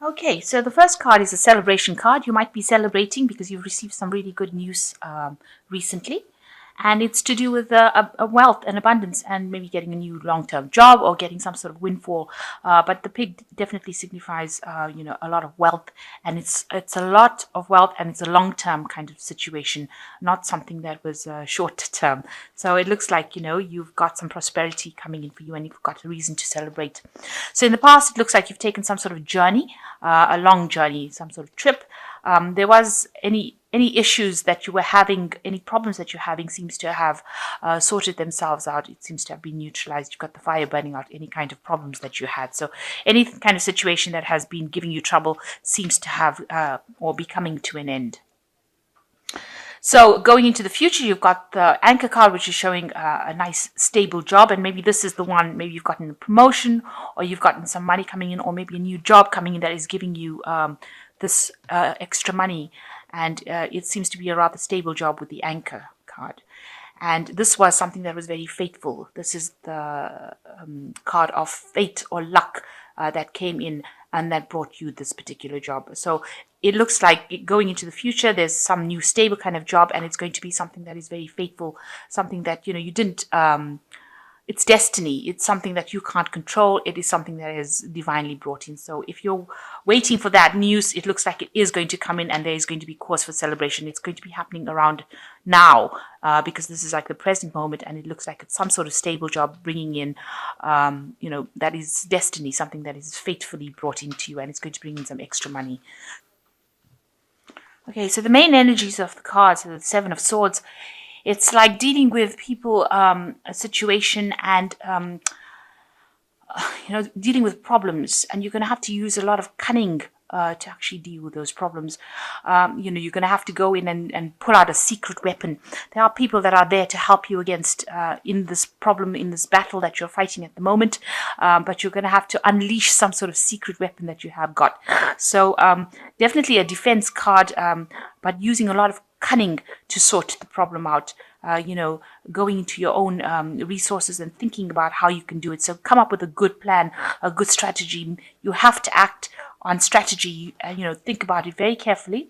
Okay, so the first card is a celebration card. You might be celebrating because you've received some really good news recently. And it's to do with a wealth and abundance and maybe getting a new long-term job or getting some sort of windfall. But the pig definitely signifies, a lot of wealth, and it's a lot of wealth, and it's a long-term kind of situation, not something that was short-term. So it looks like, you've got some prosperity coming in for you, and you've got a reason to celebrate. So in the past, it looks like you've taken some sort of journey, a long journey, some sort of trip. There was any issues that you were having, any problems that you're having seems to have sorted themselves out. It seems to have been neutralized. You've got the fire burning out any kind of problems that you had. So any kind of situation that has been giving you trouble seems to have or be coming to an end. So going into the future, you've got the anchor card, which is showing a nice stable job. And maybe this is the one, maybe you've gotten a promotion, or you've gotten some money coming in, or maybe a new job coming in that is giving you this extra money. And it seems to be a rather stable job with the anchor card. And this was something that was very fateful. This is the card of fate or luck that came in and that brought you this particular job. So it looks like going into the future, there's some new stable kind of job, and it's going to be something that is very faithful, something that, you didn't, it's destiny. It's something that you can't control. It is something that is divinely brought in. So if you're waiting for that news, it looks like it is going to come in, and there is going to be cause for celebration. It's going to be happening around now because this is like the present moment, and it looks like it's some sort of stable job bringing in, that is destiny, something that is fatefully brought into you, and it's going to bring in some extra money. Okay, so the main energies of the cards, so the Seven of Swords, it's like dealing with people, a situation, and dealing with problems, and you're going to have to use a lot of cunning to actually deal with those problems. You're going to have to go in and pull out a secret weapon. There are people that are there to help you against in this problem, in this battle that you're fighting at the moment, but you're going to have to unleash some sort of secret weapon that you have got. So definitely a defense card, but using a lot of cunning to sort the problem out. Going into your own resources and thinking about how you can do it. So come up with a good plan, a good strategy. You have to act on strategy, think about it very carefully,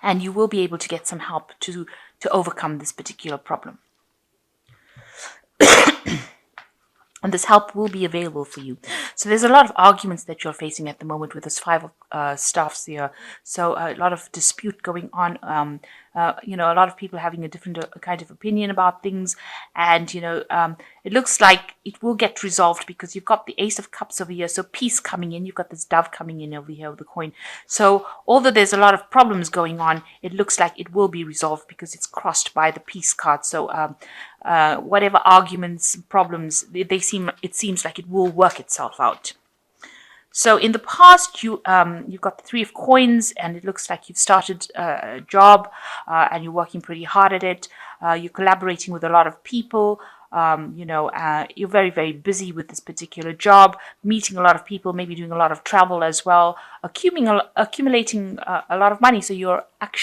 and you will be able to get some help to overcome this particular problem. And this help will be available for you. So there's a lot of arguments that you're facing at the moment with this Five of Staffs here. So a lot of dispute going on. A lot of people having a different kind of opinion about things. And, it looks like it will get resolved because you've got the Ace of Cups over here. So peace coming in. You've got this dove coming in over here with the coin. So although there's a lot of problems going on, it looks like it will be resolved because it's crossed by the peace card. So whatever arguments, problems, it seems like it will work itself out. So in the past, you've got the Three of Coins, and it looks like you've started a job and you're working pretty hard at it. You're collaborating with a lot of people. You're very, very busy with this particular job, meeting a lot of people, maybe doing a lot of travel as well, accumulating a lot of money. So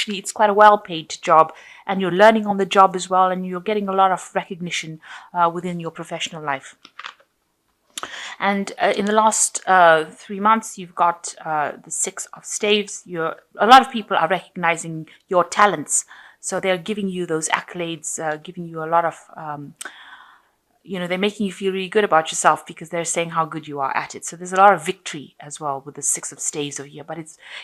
it's quite a well-paid job, and you're learning on the job as well, and you're getting a lot of recognition within your professional life. And in the last 3 months, you've got the Six of Staves. A lot of people are recognizing your talents. So they're giving you those accolades, giving you a lot of, they're making you feel really good about yourself because they're saying how good you are at it. So there's a lot of victory as well with the Six of Staves over here. But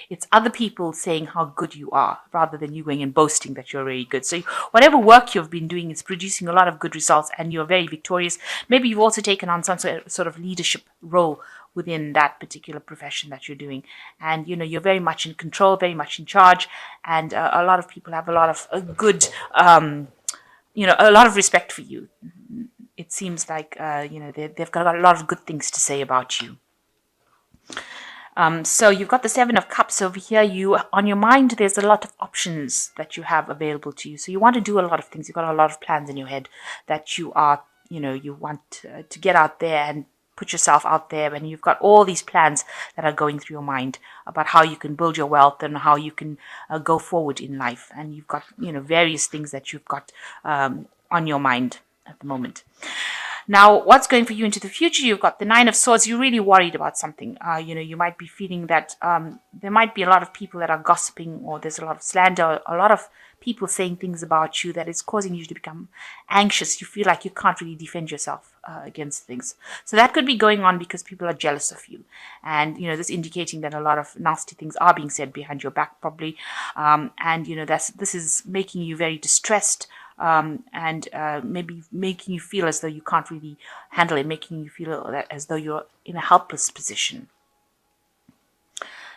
it's other people saying how good you are rather than you going and boasting that you're really good. So whatever work you've been doing is producing a lot of good results, and you're very victorious. Maybe you've also taken on some sort of leadership role within that particular profession that you're doing. And, you're very much in control, very much in charge. And a lot of people have a lot of good, a lot of respect for you. It seems like, they've got a lot of good things to say about you. So you've got the Seven of Cups over here. On your mind, there's a lot of options that you have available to you. So you want to do a lot of things. You've got a lot of plans in your head that you are, you want to get out there and put yourself out there, and you've got all these plans that are going through your mind about how you can build your wealth and how you can go forward in life. And you've got, various things that you've got on your mind at the moment. Now, what's going for you into the future? You've got the Nine of Swords. You're really worried about something. You might be feeling that there might be a lot of people that are gossiping, or there's a lot of slander, a lot of people saying things about you that is causing you to become anxious. You feel like you can't really defend yourself against things. So that could be going on because people are jealous of you. And, this indicating that a lot of nasty things are being said behind your back, probably. And, this is making you very distressed. And maybe making you feel as though you can't really handle it, making you feel as though you're in a helpless position.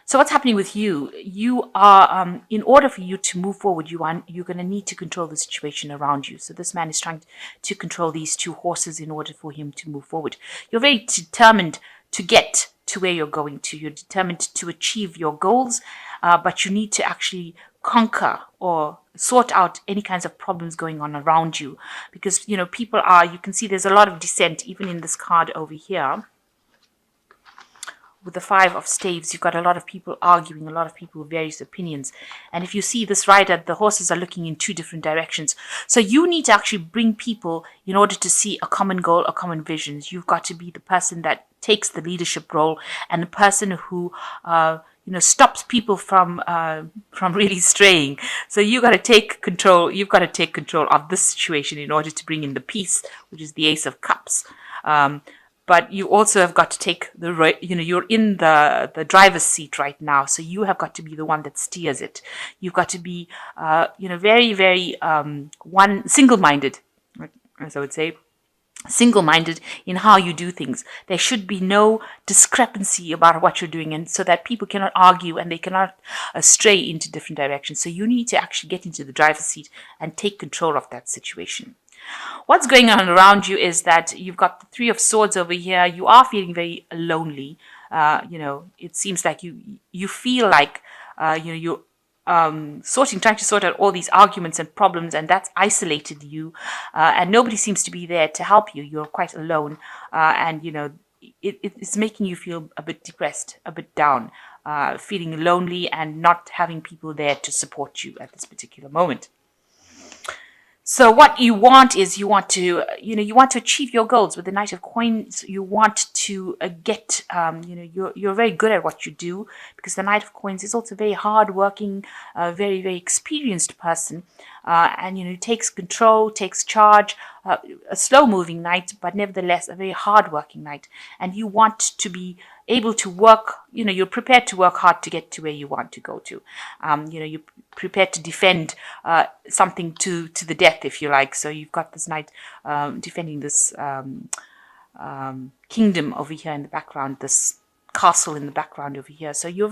So what's happening with you? You are, in order for you to move forward, you're going to need to control the situation around you. So this man is trying to control these two horses in order for him to move forward. You're very determined to get to where you're going to. You're determined to achieve your goals, but you need to actually conquer or sort out any kinds of problems going on around you, because people are, you can see there's a lot of dissent even in this card over here with the Five of Staves. You've got a lot of people arguing, a lot of people with various opinions. And if you see this rider, the horses are looking in two different directions. So you need to actually bring people in order to see a common goal, a common vision. You've got to be the person that takes the leadership role and the person who stops people from really straying. So you got to take control. You've got to take control of this situation in order to bring in the peace, which is the Ace of Cups. But you also have got to take you're in the driver's seat right now. So you have got to be the one that steers it. You've got to be, very, very single-minded, as I would say. Single-minded in how you do things. There should be no discrepancy about what you're doing, and so that people cannot argue and they cannot stray into different directions. So you need to actually get into the driver's seat and take control of that situation. What's going on around you is that you've got the Three of Swords over here. You are feeling very lonely. It seems like you feel like you're trying to sort out all these arguments and problems, and that's isolated you, and nobody seems to be there to help you. You're quite alone, and it's making you feel a bit depressed, a bit down, feeling lonely and not having people there to support you at this particular moment. So what you want is you want to achieve your goals with the Knight of Coins. You want to you're very good at what you do, because the Knight of Coins is also a very hard-working, very, very experienced person. And takes control, takes charge, a slow-moving knight, but nevertheless a very hard-working knight. And you want to be able to work, you're prepared to work hard to get to where you want to go to. You're prepared to defend something to the death, if you like. So you've got this knight defending this kingdom over here in the background, this castle in the background over here. So you're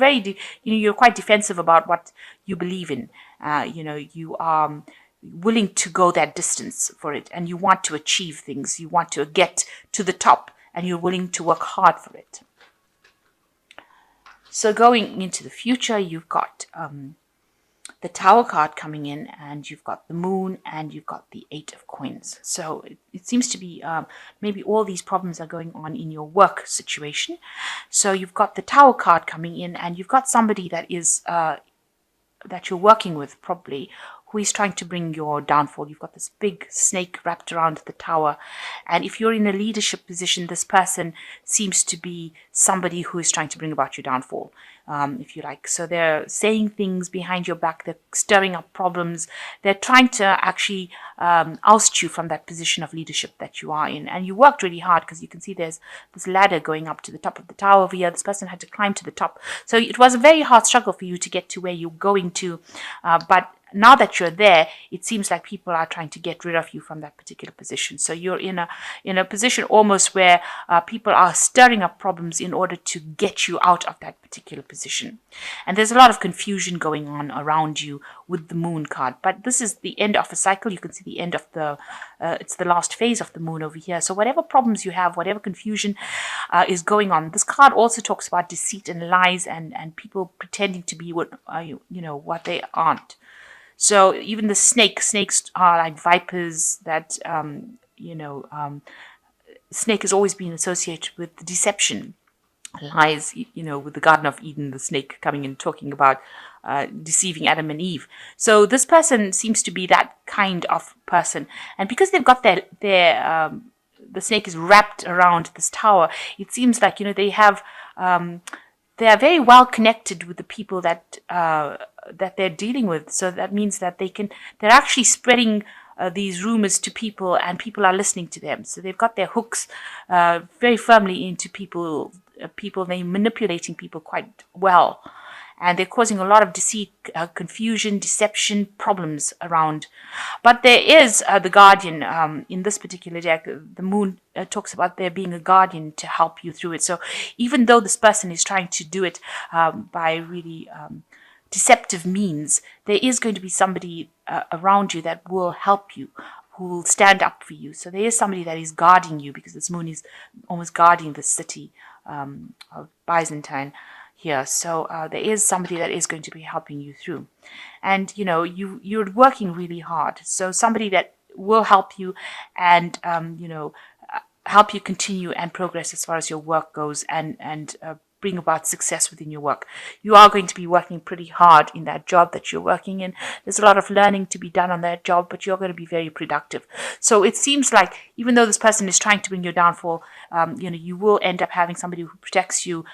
you're quite defensive about what you believe in. You are willing to go that distance for it, and you want to achieve things. You want to get to the top, and you're willing to work hard for it. So going into the future, you've got the Tower card coming in, and you've got the Moon, and you've got the Eight of Coins. So it seems to be maybe all these problems are going on in your work situation. So you've got the Tower card coming in, and you've got somebody that is that you're working with, probably, who is trying to bring your downfall. You've got this big snake wrapped around the tower. And if you're in a leadership position, this person seems to be somebody who is trying to bring about your downfall, if you like. So they're saying things behind your back. They're stirring up problems. They're trying to actually oust you from that position of leadership that you are in. And you worked really hard, because you can see there's this ladder going up to the top of the tower over here. This person had to climb to the top. So it was a very hard struggle for you to get to where you're going to. But now that you're there, it seems like people are trying to get rid of you from that particular position. So you're in a position almost where people are stirring up problems in order to get you out of that particular position. And there's a lot of confusion going on around you with the Moon card. But this is the end of a cycle. You can see the end of it's the last phase of the Moon over here. So whatever problems you have, whatever confusion is going on, this card also talks about deceit and lies and people pretending to be what they aren't. So even the snakes are like vipers that, snake has always been associated with the deception, lies, with the Garden of Eden, the snake coming and talking about deceiving Adam and Eve. So this person seems to be that kind of person. And because they've got the snake is wrapped around this tower, it seems like, they are very well connected with the people that they're dealing with. So that means that they're actually spreading these rumors to people, and people are listening to them. So they've got their hooks very firmly into people. They're manipulating people quite well, and they're causing a lot of deceit, confusion, deception, problems around. But there is the guardian in this particular deck. The moon talks about there being a guardian to help you through it. So even though this person is trying to do it by really deceptive means, there is going to be somebody around you that will help you, who will stand up for you. So there is somebody that is guarding you, because this moon is almost guarding the city of Byzantine here. So there is somebody that is going to be helping you through. And, you're working really hard. So somebody that will help you and, help you continue and progress as far as your work goes, and bring about success within your work. You are going to be working pretty hard in that job that you're working in. There's a lot of learning to be done on that job, but you're going to be very productive. So it seems like even though this person is trying to bring your downfall, you will end up having somebody who protects you,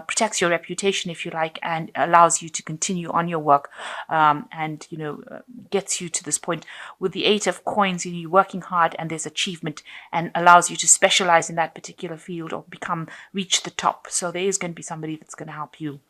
protects your reputation, if you like, and allows you to continue on your work, and gets you to this point. With the 8 of coins, you're working hard and there's achievement, and allows you to specialize in that particular field or reach the top. So there is going to be somebody that's going to help you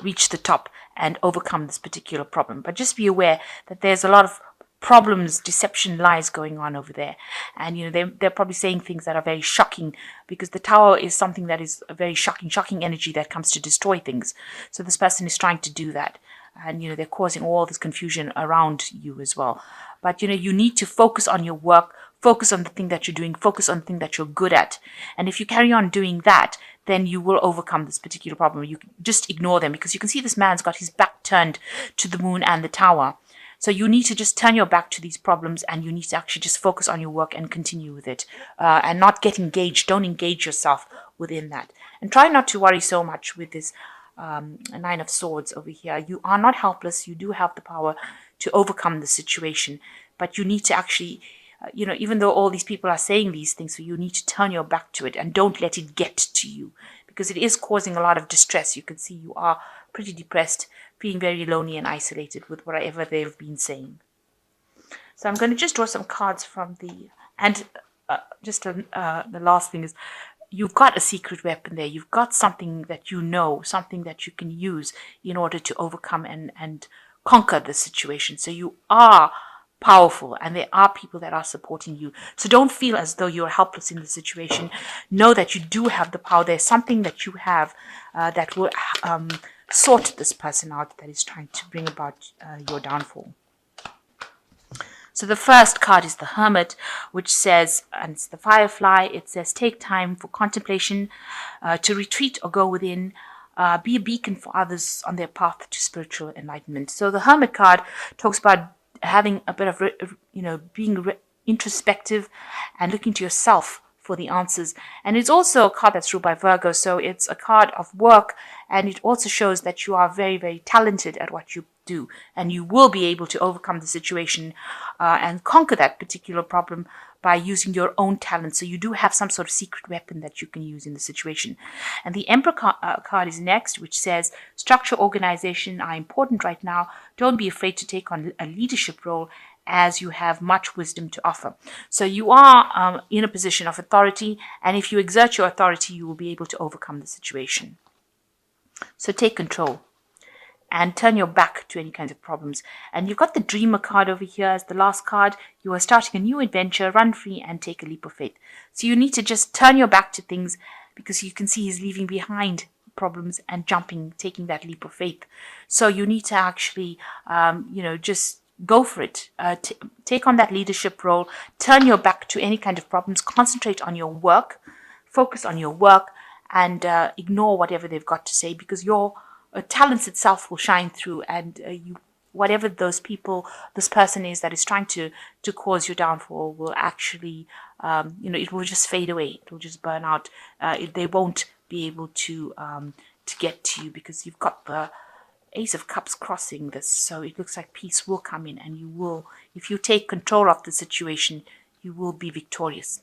reach the top and overcome this particular problem. But just be aware that there's a lot of problems, deception, lies going on over there, and they're probably saying things that are very shocking, because the tower is something that is a very shocking energy that comes to destroy things. So this person is trying to do that, and they're causing all this confusion around you as well. But you need to focus on your work, focus on the thing that you're doing, focus on the thing that you're good at, and if you carry on doing that, then you will overcome this particular problem. You just ignore them, because you can see this man's got his back turned to the moon and the tower. So you need to just turn your back to these problems, and you need to actually just focus on your work and continue with it, and not get engaged. Don't engage yourself within that. And try not to worry so much with this 9 of Swords over here. You are not helpless. You do have the power to overcome the situation, but you need to actually, even though all these people are saying these things, so you need to turn your back to it and don't let it get to you, because it is causing a lot of distress. You can see you are pretty depressed, feeling very lonely and isolated with whatever they've been saying. So I'm going to just draw some cards from the last thing is, you've got a secret weapon there. You've got something that something that you can use in order to overcome and conquer the situation. So you are powerful, and there are people that are supporting you. So don't feel as though you're helpless in the situation. Know that you do have the power. There's something that you have that will sort this person out that is trying to bring about your downfall. So the first card is the Hermit, which says, and it's the Firefly, it says, take time for contemplation, to retreat or go within, be a beacon for others on their path to spiritual enlightenment. So the Hermit card talks about having a bit of, being introspective and looking to yourself for the answers. And it's also a card that's ruled by Virgo, so it's a card of work, and it also shows that you are very, very talented at what you do, and you will be able to overcome the situation and conquer that particular problem by using your own talent. So you do have some sort of secret weapon that you can use in the situation. And the Emperor card is next, which says, structure, organization are important right now. Don't be afraid to take on a leadership role, as you have much wisdom to offer. So you are in a position of authority, and if you exert your authority, you will be able to overcome the situation. So take control and turn your back to any kinds of problems. And you've got the Dreamer card over here as the last card. You are starting a new adventure, run free and take a leap of faith. So you need to just turn your back to things, because you can see he's leaving behind problems and taking that leap of faith. So you need to actually, just go for it. Take on that leadership role. Turn your back to any kind of problems. Concentrate on your work. Focus on your work, and ignore whatever they've got to say, because your talents itself will shine through, and whatever this person is that is trying to cause your downfall will actually, it will just fade away. It will just burn out. They won't be able to get to you, because you've got the Ace of Cups crossing this, so it looks like peace will come in, and you will, if you take control of the situation, you will be victorious.